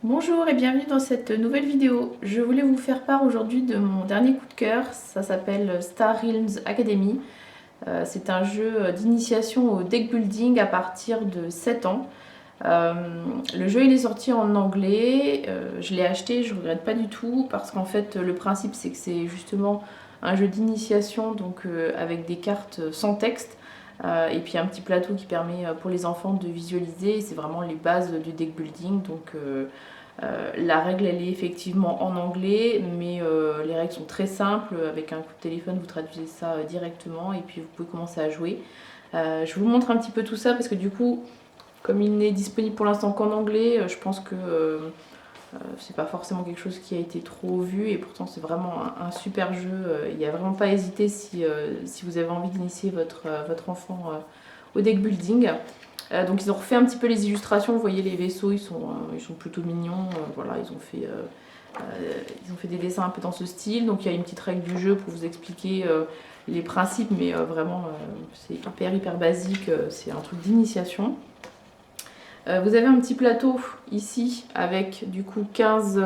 Bonjour et bienvenue dans cette nouvelle vidéo. Je voulais vous faire part aujourd'hui de mon dernier coup de cœur. Ça s'appelle Star Realms Academy. C'est un jeu d'initiation au deck building à partir de 7 ans. Euh, le jeu il est sorti en anglais. Je l'ai acheté, je regrette pas du tout parce qu'en fait le principe c'est que c'est justement un jeu d'initiation donc avec des cartes sans texte. Et puis un petit plateau qui permet pour les enfants de visualiser. C'est vraiment les bases du deck building. Donc la règle elle est effectivement en anglais, mais les règles sont très simples. Avec un coup de téléphone, vous traduisez ça directement et puis vous pouvez commencer à jouer. Je vous montre un petit peu tout ça parce que du coup, comme il n'est disponible pour l'instant qu'en anglais, je pense que c'est pas forcément quelque chose qui a été trop vu et pourtant c'est vraiment un super jeu. Il n'y a vraiment pas à hésiter si vous avez envie d'initier votre enfant au deck building. Donc ils ont refait un petit peu les illustrations, vous voyez les vaisseaux, ils sont plutôt mignons. Voilà, ils ont fait des dessins un peu dans ce style. Donc il y a une petite règle du jeu pour vous expliquer les principes, mais vraiment c'est hyper basique, c'est un truc d'initiation. Vous avez un petit plateau ici avec du coup 15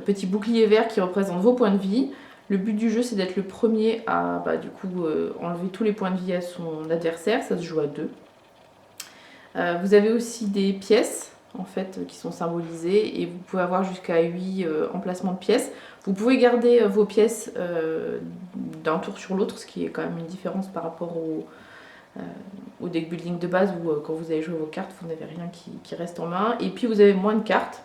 petits boucliers verts qui représentent vos points de vie. Le but du jeu c'est d'être le premier à enlever tous les points de vie à son adversaire, ça se joue à deux. Vous avez aussi des pièces en fait qui sont symbolisées et vous pouvez avoir jusqu'à 8 emplacements de pièces. Vous pouvez garder vos pièces d'un tour sur l'autre, ce qui est quand même une différence par rapport au deck building de base où quand vous allez jouer vos cartes, vous n'avez rien qui reste en main. Et puis vous avez moins de cartes.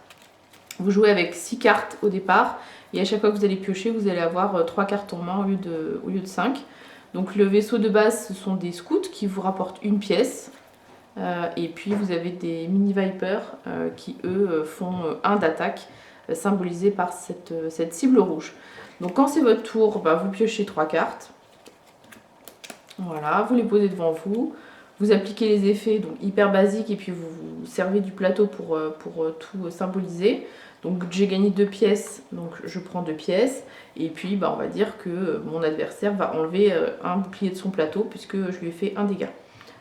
Vous jouez avec 6 cartes au départ et à chaque fois que vous allez piocher, vous allez avoir 3 cartes en main au lieu de 5. Donc le vaisseau de base, ce sont des scouts qui vous rapportent une pièce. Et puis vous avez des mini vipers qui eux font 1 d'attaque, symbolisé par cette cible rouge. Donc quand c'est votre tour, vous piochez 3 cartes. Voilà, vous les posez devant vous. Vous appliquez les effets donc hyper basiques et puis vous servez du plateau pour tout symboliser. Donc j'ai gagné 2 pièces, donc je prends 2 pièces. Et puis on va dire que mon adversaire va enlever un bouclier de son plateau puisque je lui ai fait un dégât.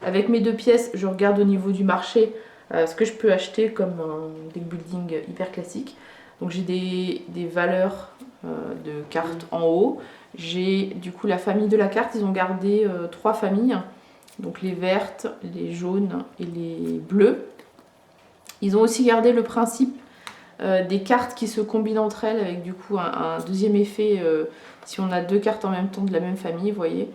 Avec mes 2 pièces, je regarde au niveau du marché ce que je peux acheter comme un deck building hyper classique. Donc j'ai des valeurs de cartes en haut. J'ai du coup la famille de la carte, ils ont gardé 3 familles. Donc les vertes, les jaunes et les bleues. Ils ont aussi gardé le principe des cartes qui se combinent entre elles avec du coup un deuxième effet si on a 2 cartes en même temps de la même famille, vous voyez.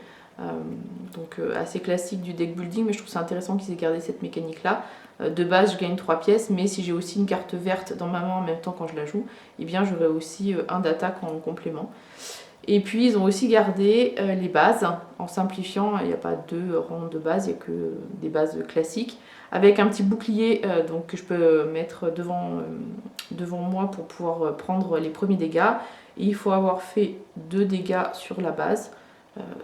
Donc assez classique du deck building, mais je trouve ça intéressant qu'ils aient gardé cette mécanique là. De base je gagne 3 pièces, mais si j'ai aussi une carte verte dans ma main en même temps quand je la joue, eh bien j'aurai aussi un d'attaque en complément. Et puis ils ont aussi gardé les bases en simplifiant, il n'y a pas 2 rangs de base, il n'y a que des bases classiques, avec un petit bouclier donc, que je peux mettre devant moi pour pouvoir prendre les premiers dégâts. Et il faut avoir fait 2 dégâts sur la base.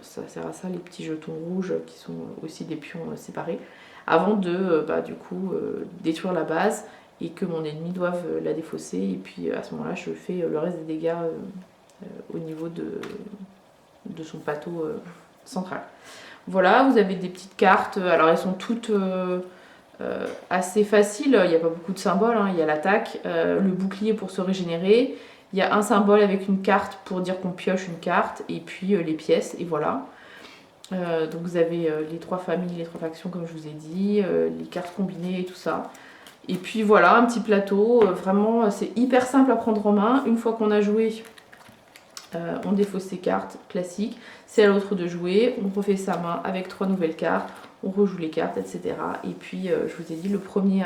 Ça sert à ça les petits jetons rouges qui sont aussi des pions séparés, avant de détruire la base et que mon ennemi doive la défausser. Et puis à ce moment-là, je fais le reste des dégâts au niveau de son plateau central. Voilà, vous avez des petites cartes. Alors elles sont toutes assez faciles. Il n'y a pas beaucoup de symboles. Il y a l'attaque, le bouclier pour se régénérer. Il y a un symbole avec une carte pour dire qu'on pioche une carte. Et puis les pièces. Et voilà. Donc vous avez les 3 familles, les 3 factions comme je vous ai dit. Les cartes combinées et tout ça. Et puis voilà, un petit plateau. Vraiment, c'est hyper simple à prendre en main. Une fois qu'on a joué, on défausse ses cartes classiques, c'est à l'autre de jouer, on refait sa main avec 3 nouvelles cartes, on rejoue les cartes, etc. Et puis je vous ai dit, le premier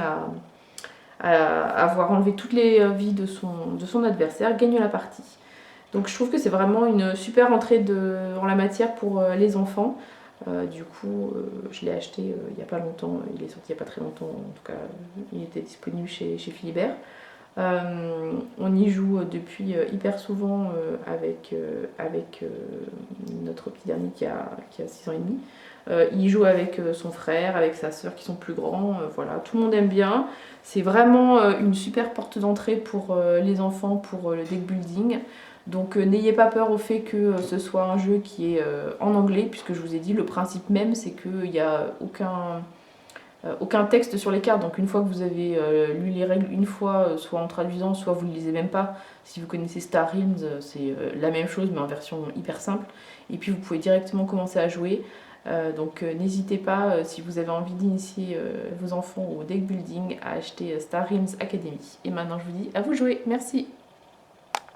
à avoir enlevé toutes les vies de son adversaire gagne la partie. Donc je trouve que c'est vraiment une super entrée en la matière pour les enfants. Je l'ai acheté il n'y a pas longtemps, il est sorti il n'y a pas très longtemps, en tout cas il était disponible chez Philibert. On y joue depuis hyper souvent avec notre petit dernier qui a 6 ans et demi. Il joue avec son frère, avec sa soeur qui sont plus grands. Voilà, tout le monde aime bien. C'est vraiment une super porte d'entrée pour les enfants, pour le deck building. Donc n'ayez pas peur au fait que ce soit un jeu qui est en anglais, puisque je vous ai dit, le principe même c'est qu'il n'y a aucun texte sur les cartes, donc une fois que vous avez lu les règles une fois, soit en traduisant, soit vous ne lisez même pas. Si vous connaissez Star Realms, c'est la même chose mais en version hyper simple. Et puis vous pouvez directement commencer à jouer. Donc n'hésitez pas, si vous avez envie d'initier vos enfants au deck building, à acheter Star Realms Academy. Et maintenant je vous dis à vous de jouer, merci!